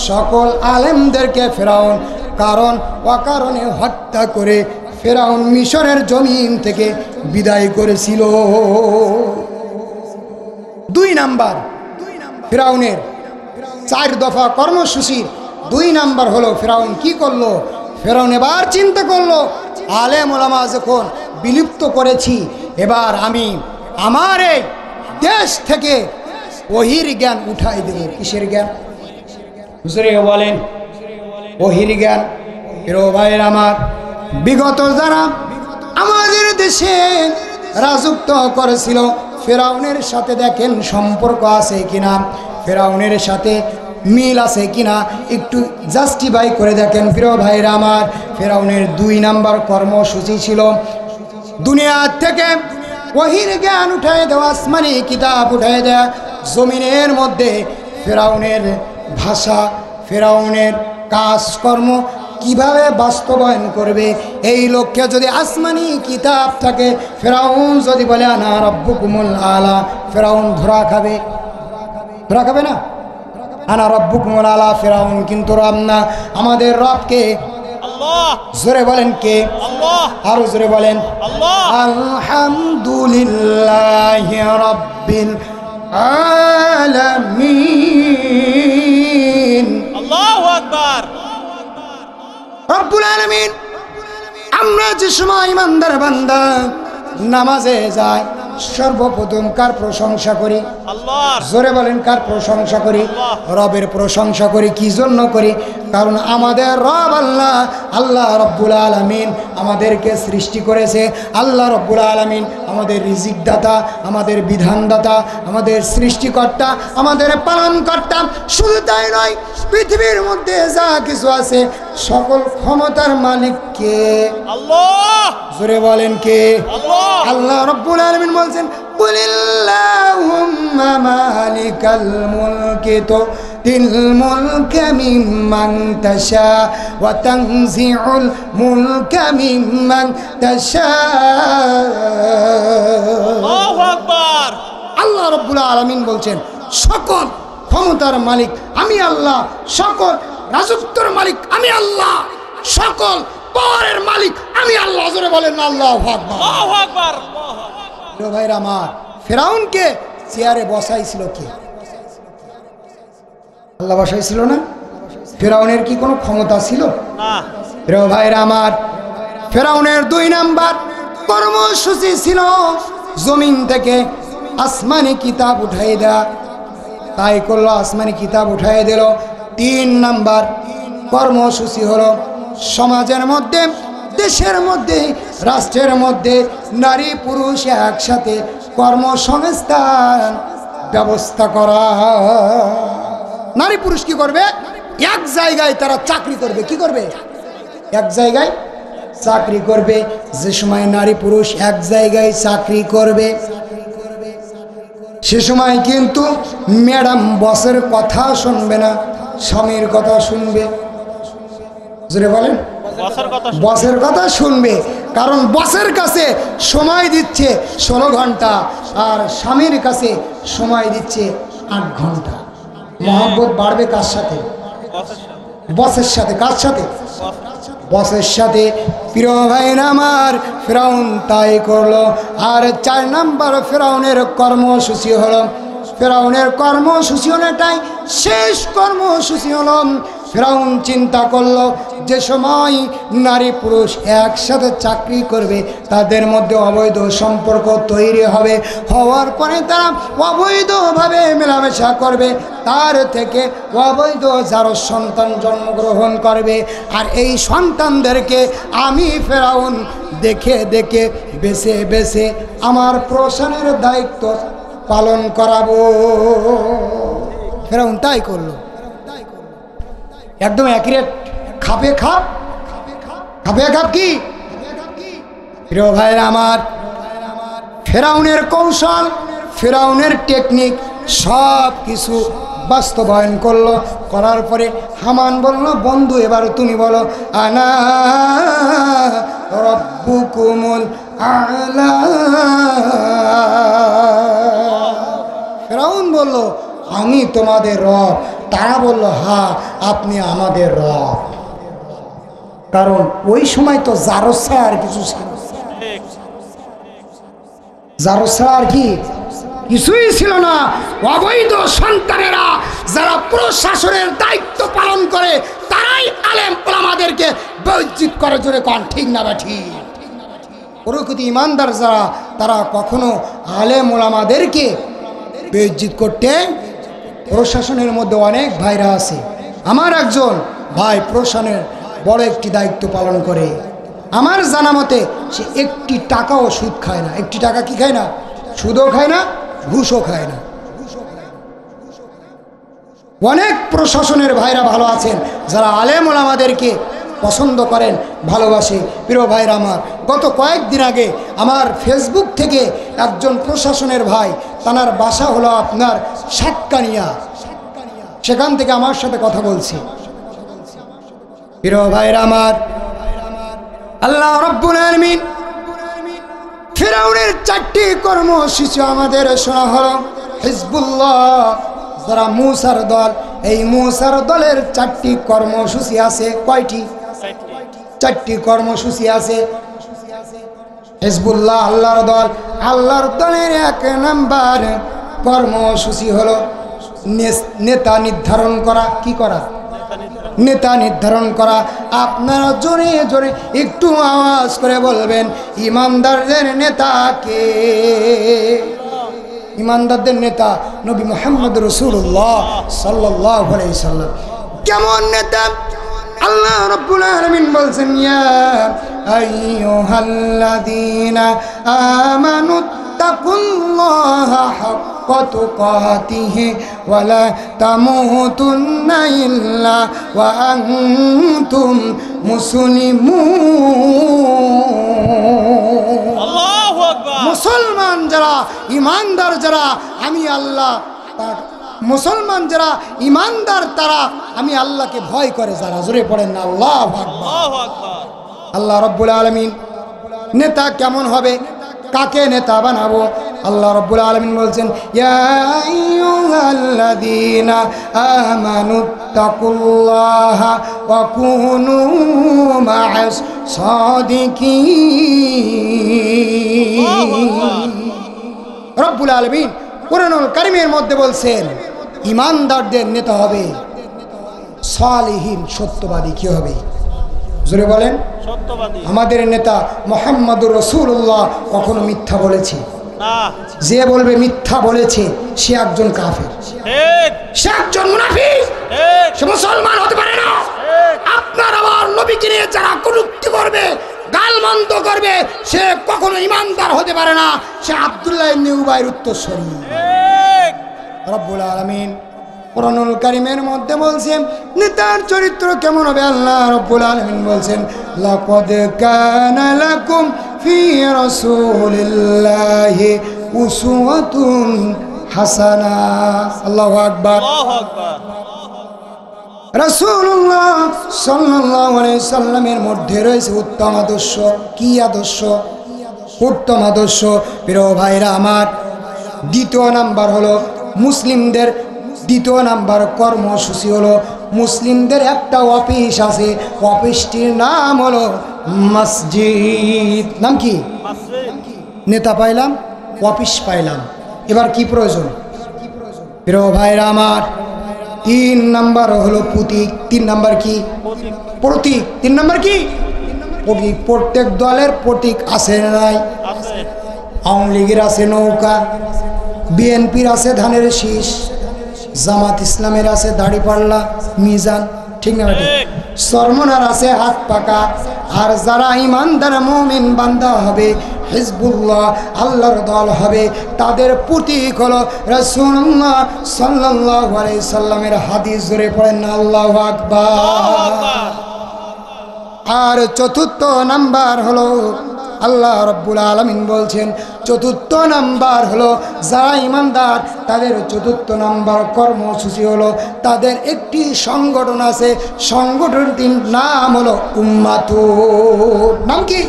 [SPEAKER 1] সকল আলেমদেরকে ফিরাউন কারণ অকারণে হত্যা করে ফিরাউন মিশরের জমিন থেকে বিদায় করেছিল। 2 নাম্বার ফিরাউনের 4 দফা কর্মসূচি 2 নাম্বার হলো ফিরাউন কি করলো? ফিরাউন এবার চিন্তা করলো, আলেম ওলামা যখন বিলুপ্ত করেছি, এবার আমি আমার এই দেশ থেকে ওহির জ্ঞান উঠাই দেব। কিসের জ্ঞান? হুজুরে বলেন ওহির জ্ঞান। প্রিয় ভাইয়ের আমার, বিগত যারা আমাদের দেশে রাজত্ব করেছিল ফেরাউনের সাথে দেখেন সম্পর্ক আছে কিনা, ফেরাউনের সাথে মিল আছে কিনা একটু জাস্টিফাই করে দেখেন। প্রিয় ভাইরা আমার, ফেরাউনের 2 নাম্বার কর্মসূচি ছিল দুনিয়া থেকে ওহির জ্ঞান উঠায় দেওয়া, আসমানি কিতাব উঠায় দেওয়া। জমিনের মধ্যে ফেরাউনের ভাষা, ফেরাউনের কাজকর্ম কিভাবে বাস্তবায়ন করবে এই লক্ষ্যে যদি আসমানি কিতাব থাকে, ফেরাউন যদি বলে আনা রব্বুকুমুল আলা, ফেরাউন ধরা খাবে। ধরা খাবে না? আনা রব্বুকুমুল আলা, ফেরাউন কিন্তু রব না। আমাদের রবকে
[SPEAKER 4] আল্লাহ।
[SPEAKER 1] জোরে বলেন কে?
[SPEAKER 4] আল্লাহ।
[SPEAKER 1] আরো জোরে বলেন
[SPEAKER 4] আল্লাহ।
[SPEAKER 1] আলহামদুলিল্লাহি রাব্বিল আলামিন।
[SPEAKER 4] আল্লাহু আকবার।
[SPEAKER 1] রব্বুল আলামিন। আমরা যে সময় ইমানদার বান্দা নামাজে যায় সর্বপ্রথম কার প্রশংসা করি?
[SPEAKER 4] আল্লাহর।
[SPEAKER 1] জোরে বলেন কার প্রশংসা করি? রবের প্রশংসা করি। কি জন্য করি? কারণ আমাদের রব আল্লাহ, আল্লাহ রব্বুল আলামিন আমাদেরকে সৃষ্টি করেছে। আল্লাহ রব্বুল আলামিন আমাদের রিজিক দাতা, আমাদের বিধানদাতা, আমাদের সৃষ্টিকর্তা, আমাদের পালনকর্তা। শুধু তাই নয়, পৃথিবীর মধ্যে যা কিছু আছে সকল ক্ষমতার মালিক কে?
[SPEAKER 4] আল্লাহ।
[SPEAKER 1] জোরে বলেন কে?
[SPEAKER 4] আল্লাহ।
[SPEAKER 1] আল্লাহ রব্বুল আলামিন বলছেন কুলিল্লাহুম্মা মালিকাল মুলকি তুতিল মুলকা মিম্মান তাশা ওয়া তানজিউল মুলকা মিম্মান তাশা।
[SPEAKER 4] আল্লাহু আকবার।
[SPEAKER 1] আল্লাহ রব্বুল আলামিন বলছেন সকল ক্ষমতার মালিক আমি আল্লাহ, সকল রাজত্বের মালিক আমি আল্লাহ, সকল পাওয়ারের মালিক আমি আল্লাহ। জোরে বলেন আল্লাহু আকবার।
[SPEAKER 4] আল্লাহু আকবার।
[SPEAKER 1] প্রিয় ভাইরা আমার, ফেরাউনকে চেয়ারে বসাইছিল কে? আল্লাহ বসাইছিল না? ফেরাউনের কি কোনো ক্ষমতা ছিল?
[SPEAKER 4] না।
[SPEAKER 1] প্রিয় ভাইরা আমার, ফেরাউনের 2 নাম্বার কর্মসূচি ছিল জমিন থেকে আসমানি কিতাব উঠাই দেয়া। তাই করলো, আসমানি কিতাব উঠাই দিল। 3 নাম্বার কর্মসূচি হলো সমাজের মধ্যে, দেশের মধ্যে, রাষ্ট্রের মধ্যে নারী পুরুষ একসাথে কর্মসংস্থান ব্যবস্থা করা। নারী পুরুষ কি করবে? এক জায়গায় তারা চাকরি করবে। কি করবে? এক জায়গায় চাকরি করবে। যে সময় নারী পুরুষ এক জায়গায় চাকরি করবে সে সময় কিন্তু ম্যাডাম বসের কথা শুনবে না, স্বামীর কথা শুনবে। জোরে বলেন বসের কথা শুনবে। কারণ বসের কাছে সময় দিচ্ছে 16 ঘন্টা আর স্বামীর কাছে সময় দিচ্ছে 8 ঘন্টা। মহব্বত বাড়বে কার সাথে? বসের সাথে। কার সাথে? বসের সাথে। প্রিয় ভাইরা আমার, ফেরাউন তাই করলো। আর 4 নাম্বার ফেরাউনের কর্মসূচি হলো, ফেরাউনের কর্মসূচি হলো এটাই শেষ কর্মসূচি হলো, ফেরাউন চিন্তা করলো যে সময় নারী পুরুষ একসাথে চাকরি করবে তাদের মধ্যে অবৈধ সম্পর্ক তৈরি হবে। হওয়ার পরে তারা অবৈধভাবে মেলামেশা করবে, তার থেকে অবৈধ যারা সন্তান জন্মগ্রহণ করবে। আর এই সন্তানদেরকে আমি ফেরাউন দেখে দেখে বেছে বেছে আমার প্রশাসনের দায়িত্ব পালন করাবো। ফেরাউন তাই করলো। একদম অ্যাকুরেট। খাপে খাপ। খাপে খাপ কি? প্রিয় ভাইরা আমার, ফেরাউনের কৌশল, ফেরাউনের টেকনিক সব কিছু বাস্তবায়ন করলো। করার পরে হামান বলল, বন্ধু এবার তুমি বলো, আনা রব্বুকুমুল আ'লা। ফেরাউন বলল, আমি তোমাদের রব। তারা বলল, হ্যাঁ আপনি আমাদের রব। কারণ ওই সময় তো জারজ ছাড়া আর কিছু ছিল, জারজ ছাড়া আর কি কিছুই ছিল না। অবৈধ সন্তানেরা যারা প্রশাসনের দায়িত্ব পালন করে তারাই আলেম ওলামাদেরকে বৈজ্জিত করে, জোরে কন ঠিক না বা ঠিক? প্রকৃতি ইমানদার যারা, তারা কখনো আলেম ওলামাদেরকে বৈজ্জিত করতে। প্রশাসনের মধ্যে অনেক ভাইরা আছে। আমার একজন ভাই প্রশাসনের বড় একটি দায়িত্ব পালন করে। আমার জানা মতে সে একটি টাকাও সুদ খায় না। একটি টাকা কি খায় না? সুদও খায় না, ঘুষও খায় না। অনেক প্রশাসনের ভাইরা ভালো আছেন যারা আলেম ওলামাদেরকে পছন্দ করেন, ভালোবাসে। প্রিয় ভাইরা আমার, গত কয়েকদিন আগে আমার ফেসবুক থেকে একজন প্রশাসনের ভাই, তার বাসা হলো আপনার সাতকানিয়া, সেখান থেকে আমার সাথে কথা বলছি। প্রিয় ভাইরা আমার, আল্লাহ রাব্বুল আলামিন ফিরআউনের 4টি কর্মসূচি আমাদের শোনা হলো। হিজবুল্লাহ যারা মূসার দল, এই মূসার দলের 4টি কর্মসূচি আছে। কয়টি? 4টি কর্মসূচি আছে। হিজবুল্লাহ আল্লাহর দল, আল্লাহর দলের 1 নাম্বার কর্মসূচি হলো নেতা নির্ধারণ করা। কি করা? নেতা নির্ধারণ করা। আপনারা জোরে জোরে একটু আওয়াজ করে বলবেন, ইমানদারদের নেতা কে? ইমানদারদের নেতা নবী মুহাম্মদ রাসূলুল্লাহ সাল্লাল্লাহু আলাইহি সাল্লাম। কেমন নেতা? আল্লাহ রাব্বুল আলামিন বলছেন, ইয়া আইয়ুহাল্লাযীনা আমানু তাকুল্লাহা হাক্কা তুকাতিহি ওয়া লা তামুতুন্না ইল্লা ওয়া আনতুম মুসলিমুন।
[SPEAKER 4] আল্লাহু আকবার।
[SPEAKER 1] মুসলমান যারা, ইমানদার যারা, আমি আল্লাহ, মুসলমান যারা ইমানদার তারা আমি আল্লাহকে ভয় করে যারা। জোরে পড়েন না আল্লাহু আকবার।
[SPEAKER 4] আল্লাহু আকবার।
[SPEAKER 1] আল্লাহ রাব্বুল আলামিন নেতা কেমন হবে, কাকে নেতা বানাবো? আল্লাহ রাব্বুল আলামিন বলছেন, ইয়া আইয়ুহাল্লাযীনা আমানু তাকুল্লাহা ওয়া কুনু মা'আস সাদিকিন। রব্বুল আলামিন কুরআনুল কারীমের মধ্যে বলছেন, ইমানদারদের নেতা হবে সালিহিন, সত্যবাদী। কি হবে? জোরে বলেন।
[SPEAKER 4] সত্যবাদী।
[SPEAKER 1] আমাদের নেতা মুহাম্মদুর রাসূলুল্লাহ কখনো মিথ্যা বলেছে?
[SPEAKER 4] না।
[SPEAKER 1] যে বলবে মিথ্যা বলেছে সে একজন কাফের,
[SPEAKER 4] ঠিক।
[SPEAKER 1] সে একজন মুনাফিক,
[SPEAKER 4] ঠিক।
[SPEAKER 1] সে মুসলমান হতে পারে না। আপনার আমার নবীকে নিয়ে যারা কটূক্তি করবে, গালমন্দ করবে, সে কখনো ইমানদার হতে পারে না। সে আব্দুল্লাহ ইবনে উবাইর উত্তরসূরি।
[SPEAKER 4] ঠিক।
[SPEAKER 1] রব্বুল আলামিন কুরআনুল কারীমের মধ্যে বলছেন নেতার চরিত্র কেমন হবে। আল্লাহ রব্বুল আলামিন বলছেন, লাকাদ কানা লাকুম ফি রাসূলিল্লাহি উসওয়াতুন হাসানা। আল্লাহু আকবার।
[SPEAKER 4] আল্লাহু আকবার।
[SPEAKER 1] রাসূলুল্লাহ সাল্লাল্লাহু আলাইহি সাল্লামের মধ্যে রয়েছে উত্তম আদর্শ। কি আদর্শ? উত্তম আদর্শ। প্রিয় ভাইরা আমার, দ্বিতীয় নাম্বার হলো মুসলিমদের, দ্বিতীয় নাম্বার কর্মসূচি হলো মুসলিমদের একটা অফিস আছে। অফিসটির নাম হলো মসজিদ। নাম কি? নেতা পাইলাম, অফিস পাইলাম, এবার কি প্রয়োজন? প্রিয় ভাইরা আমার, 3 নাম্বার হলো প্রতীক। 3 নাম্বার কি? প্রতীক। 3 নাম্বার কি? প্রতীক। প্রত্যেক দলের প্রতীক আছে না নাই?
[SPEAKER 4] আছে।
[SPEAKER 1] আওয়ামী লীগের আছে নৌকা, বিএনপির আছে ধানের শীষ, জামাত ইসলামের আছে দাড়িপাল্লা, মিজান। ঠিক না? সরমনার আছে হাত পাকা। আর যারা ইমানদার মুমিন বান্দা হবে, হিজবুল্লাহ আল্লাহর দল হবে, তাদের প্রতীক হলো রাসূলুল্লাহ সাল্লাল্লাহু আলাইহি সাল্লামের হাদিস। জোরে পড়েন না আল্লাহু আকবার। আর চতুর্থ নাম্বার হলো আল্লাহ রাব্বুল আলামিন বলছেন চতুর্থ নাম্বার হলো যারা ঈমানদার তাদের চতুর্থ নাম্বার কর্মসূচি হলো তাদের একটি সংগঠন আছে, সংগঠনটির নাম হলো উম্মাতুন। নাম কি?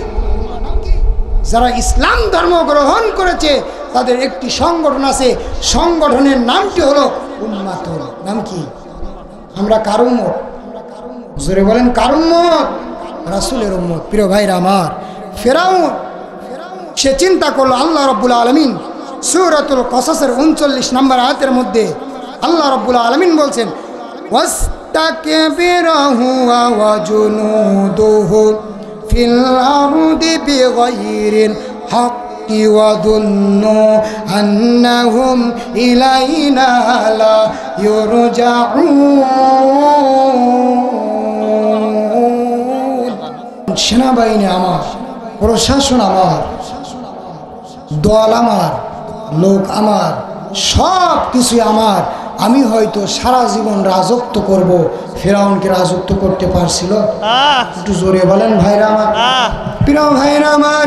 [SPEAKER 1] যারা ইসলাম ধর্ম গ্রহণ করেছে তাদের একটি সংগঠন আছে, সংগঠনের নামটি হলো উম্মাতুন। নাম কি? আমরা কার উম্মত? জোরে বলেন কার উম্মত? রাসূলের উম্মত। প্রিয় ভাইরা আমার, ফেরাউন সে চিন্তা করলো, আল্লাহ রাব্বুল আলামিন সূরাতুল কসাসের 39 নম্বর আয়াতের মধ্যে আল্লাহ রাব্বুল আলামিন বলছেন ওয়াস্তাকবিরা হুয়া ওয়া জুনুদুহু ফিল আরদি বিগাইরিল হাক্কি ওয়া যুন্নু আন্নাহুম ইলাইনা লা ইউরজাউন। সেনাবাহিনী আমার, প্রশাসন আমার, দল আমার, লোক আমার, সব কিছু আমার। আমি হয়তো সারা জীবন রাজত্ব করব, ফেরাউনকে রাজত্ব করতে পারছিল? একটু জোরে বলেন ভাইরা আমার, প্রিয় ভাইরা আমার।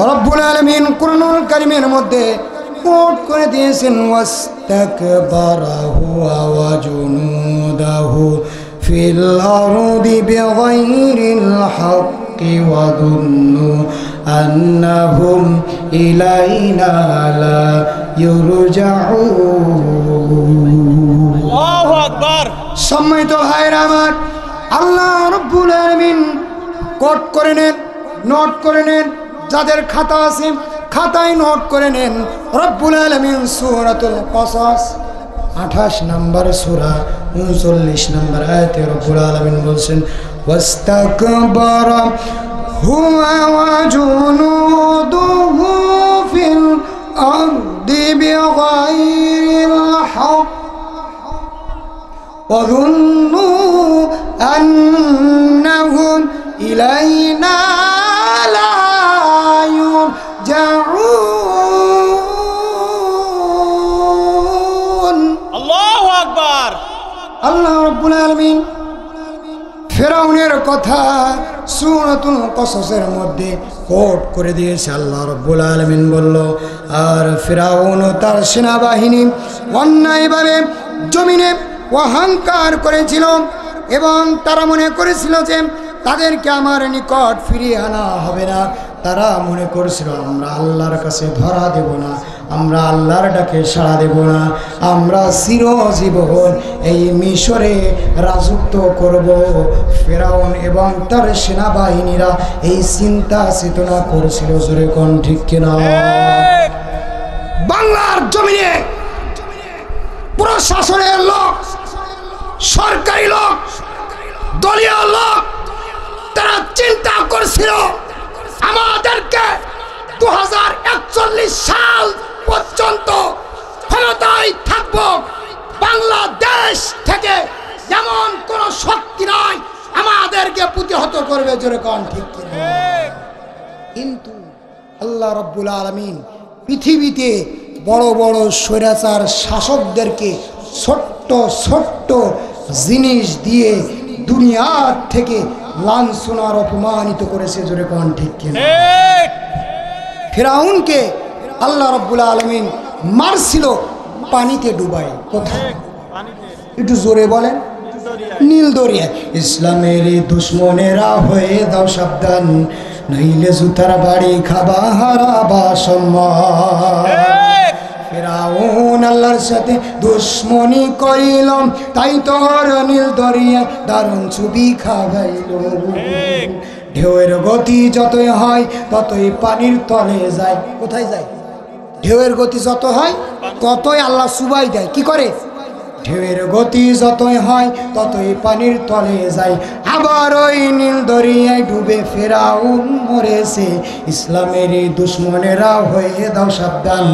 [SPEAKER 1] রব্বুল আলামিন কুরআনুল কারীমের মধ্যে কোট করে দিয়েছেন ওয়াস্তাকবারা হুয়া ওয়া জুনুদাহু ফিল আরদি বিগাইরিল হাক্কি ওয়া যুন্নু আন্নাহুম ইলাইনা লা ইউরজাউন।
[SPEAKER 4] আল্লাহু আকবার।
[SPEAKER 1] সম্মানিত ভাইরা আমার, আল্লাহ রাব্বুল আলামিন কোট করে নেন, নোট করে নেন, যাদের খাতা আছে খাতায় নোট করে নেন। রব্বুল আলামিন সূরাতুল কসাস 28 নম্বর সূরা 39 নম্বর আয়াতে রব্বুল আলামিন বলছেন ওয়াস্তাকবারা হুয়া ওয়া জুনুদুহু ফিল আরদি বিগাইরিল হক ওয়া যুন্নু আন্নাহুম ইলাইনা লা ইউরজাউন।
[SPEAKER 4] আল্লাহু আকবার।
[SPEAKER 1] আল্লাহ রাব্বুল আলামিন ফেরাউনের কথা সূরাতুল কসাসের মধ্যে কোট করে দিয়েছে। আল্লাহ রাব্বুল আলামিন বলল, আর ফেরাউন ও তার সেনাবাহিনী অন্যায়ভাবে জমিনে অহংকার করেছিল এবং তারা মনে করেছিল যে তাদেরকে আমার নিকট ফিরিয়ে আনা হবে না। তারা মনে করছিল আমরা আল্লাহর কাছে ধরা দেব না, আমরা আল্লাহর ডাকে সাড়া দেব না, আমরা চিরজীবন এই মিশরে রাজত্ব করব। ফেরাউন এবং তার সেনাবাহিনীরা এই চিন্তা চেতনা করেছিল। জোরে কোন ঠিক কিনা? বাংলার জমিনে প্রশাসনের লোক, সরকারি লোক, দলীয় লোক, তারা চিন্তা করছিল আমাদেরকে 2041 সাল পর্যন্ত ক্ষমতায় থাকবো, বাংলাদেশ থেকে এমন কোন শক্তি নাই আমাদেরকে প্রতিহত করবে। জোরে কোন ঠিক কিনা? কিন্তু আল্লাহ রাব্বুল আলামিন পৃথিবীতে বড় বড় স্বৈরাচার শাসকদেরকে ছোট্ট ছোট্ট জিনিস দিয়ে দুনিয়ার থেকে লাঞ্ছনার অপমানিত করেছে। জোরে কোন ঠিক কিনা? ফেরাউনকে আল্লাহ রাব্বুল আলামিন মারছিল পানিতে ডুবাই। কোথায়? একটু জোরে বলেন। নীল দরিয়া। ইসলামের দুশ্মনেরা হয়ে দাও সাবধান, নইলে জুতার বাড়ি খাবা হারাবা সম্মান। ফেরাউন আল্লাহর সাথে দুশ্মনী করিল, তাই তোর নীল দরিয়া দারুণ ছবি খাওয়াইল। ঢেউয়ের গতি যতই হয় ততই পানির তলে যায়। কোথায় যায়? ঢেউয়ের গতি যত হয় ততই আল্লাহ চুবাই দেয়। কি করে? ঢেউয়ের গতি যতই হয় ততই পানির তলে যায়। আবার ওই নীল দরিয়ায় ডুবে ফেরাউন মরেছে। ইসলামের দুশ্মনেরা হয়ে দাও সাবধান,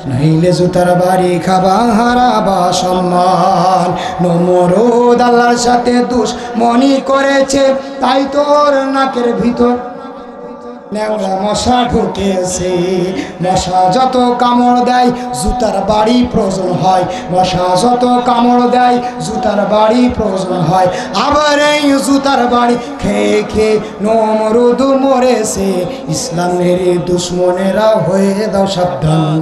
[SPEAKER 1] নইলে জুতার বাড়ি খাবা হারাবা সম্মান। নমরুদ আল্লাহর সাথে দুশ্মনী করেছে, তাই তোর নাকের ভিতর ন্যাংরা মশা ঢুকেছে, মশা যত কামড় দেয় জুতার বাড়ি প্রয়োজন হয়, মশা যত কামড় দেয় জুতার বাড়ি প্রয়োজন হয়। আবার এই জুতার বাড়ি খেয়ে খেয়ে নমরুদ মরেছে, ইসলামের দুশ্মনেরা হয়ে দাও সাবধান,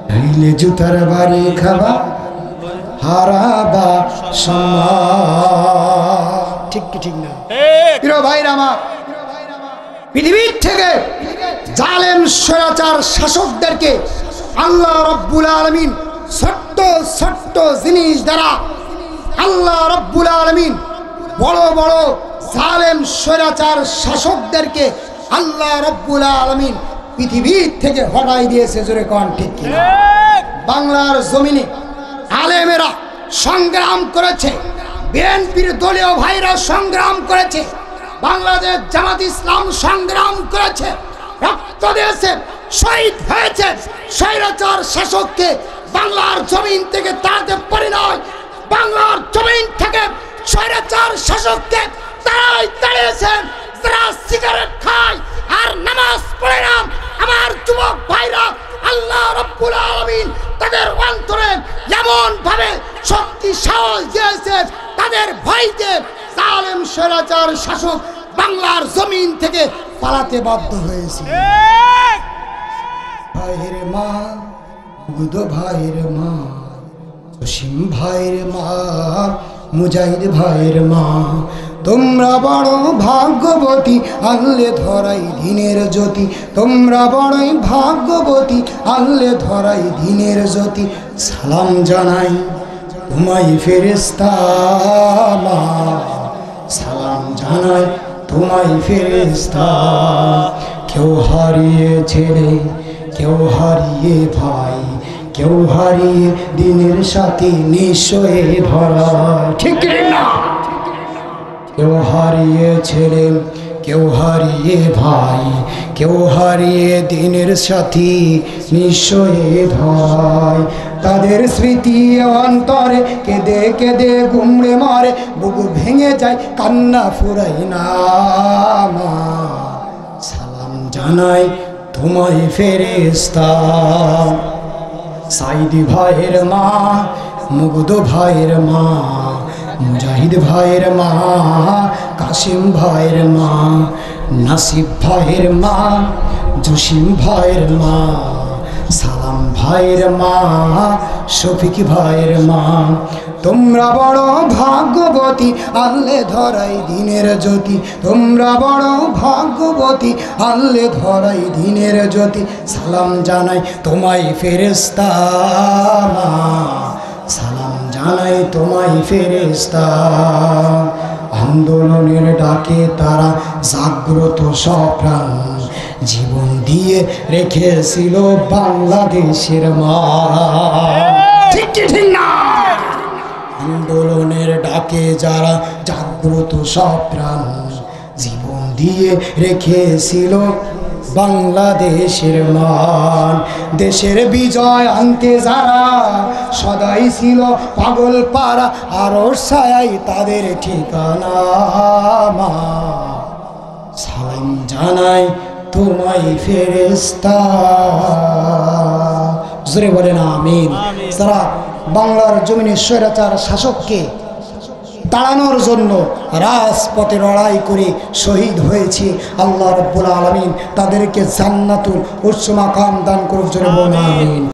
[SPEAKER 1] নইলে জুতার বাড়ি খাবা হারাবা সম্মান। ঠিক কি ঠিক না প্রিয় ভাইরা আমার? পৃথিবীর থেকে জালেম স্বৈরাচার শাসকদেরকে আল্লাহ রব্বুল আলামিন ছোট্ট ছোট্ট জিনিস দ্বারা আল্লাহ রব্বুল আলামিন বড় বড় জালেম স্বৈরাচার শাসকদেরকে আল্লাহ রব্বুল আলামিন পৃথিবীর থেকে হটাই দিয়েছে। জোরে কোন ঠিক কিনা? বাংলার জমিনে আলেমেরা সংগ্রাম করেছে, বিএনপির দলীয় ভাইরা সংগ্রাম করেছে, বাংলাদেশ জামাত ইসলাম সংগ্রাম করেছে, রক্ত দিয়েছে, শহীদ হয়েছে। স্বৈরাচার শাসককে বাংলার জমিন থেকে তাড়াতে পারি নয়, বাংলার জমিন থেকে স্বৈরাচার শাসককে তারাই তাড়িয়েছেন যারা সিগারেট খায় আর নামাজ পড়ে না। আমার যুবক ভাইরা, আল্লাহ রাব্বুল আলামিন তাদের অন্তরে এমন ভাবে শক্তি সাহস দিয়েছে, তাদের ভয়তে জালেম স্বৈরাচার শাসক বাংলার জমিন থেকে পালাতে বাধ্য হয়েছে। ভাইয়ের মা, বুধ ভাইয়ের মা, জসিম ভাইয়ের মা, মুজাহিদ ভাইয়ের মা, তোমরা বড় ভাগ্যবতী, আনলে ধরাই দিনের জ্যোতি, তোমরা বড়ই ভাগ্যবতী, আনলে ধরাই দিনের জ্যোতি। সালাম জানাই তোমায় ফেরেশতা মা, সালাম জানাই তোমায় ফেরেশতা। কেউ হারিয়ে ছেলে, কেউ হারিয়ে ভাই, কেউ হারিয়ে দিনের সাথী নিশ্চয়ে ধরা। ঠিক না? কেউ হারিয়ে ছেলে, কেউ হারিয়ে ভাই, কেউ হারিয়ে দিনের সাথী নিশ্চয়ে ধরায়। তাদের স্মৃতি অন্তরে কেঁদে কেঁদে গুমড়ে মারে, বুক ভেঙে যায় কান্না ফুরাই না মা। সালাম জানাই তোমায় ফেরেশতা। সাইদি ভাইয়ের মা, মুগ্ধ ভাইয়ের মা, মুজাহিদ ভাইয়ের মা, কাসিম ভাইয়ের মা, নাসিব ভাইয়ের মা, জসিম ভাইয়ের মা, সালাম ভাইয়ের মা, শফিক ভাইয়ের মা, তোমরা বড় ভাগ্যবতী, আনলে ধরাই দিনের জ্যোতি, তোমরা বড় ভাগ্যবতী, আনলে ধরাই দিনের জ্যোতি। সালাম জানাই তোমায় ফেরেশতা মা, সালাম জানাই তোমায় ফেরেশতা। আন্দোলনের ডাকে তারা জাগ্রত সপ্রাণ, জীবন দিয়ে রেখেছিল বাংলাদেশের মা। ঠিক কি ঠিক না? আন্দোলনের ডাকে যারা জাগ্রত সপ্রাণ, জীবন দিয়ে রেখেছিল বাংলাদেশের মান। দেশের বিজয় আনতে যারা সদাই ছিল পাগল পাড়া, আরো ছায়াই তাদের ঠিকানা মা। সালাম জানাই তোমায় ফেরেশতা। জোরে বলেন আমিন। যারা বাংলার জমিনে স্বৈরাচার শাসককে তাড়ানোর জন্য রাজপথে লড়াই করে শহীদ হয়েছে, আল্লাহ রাব্বুল আলামিন তাদেরকে জান্নাতুল উচ্চ মাকাম দান করুক। জোরে বলেন আমিন।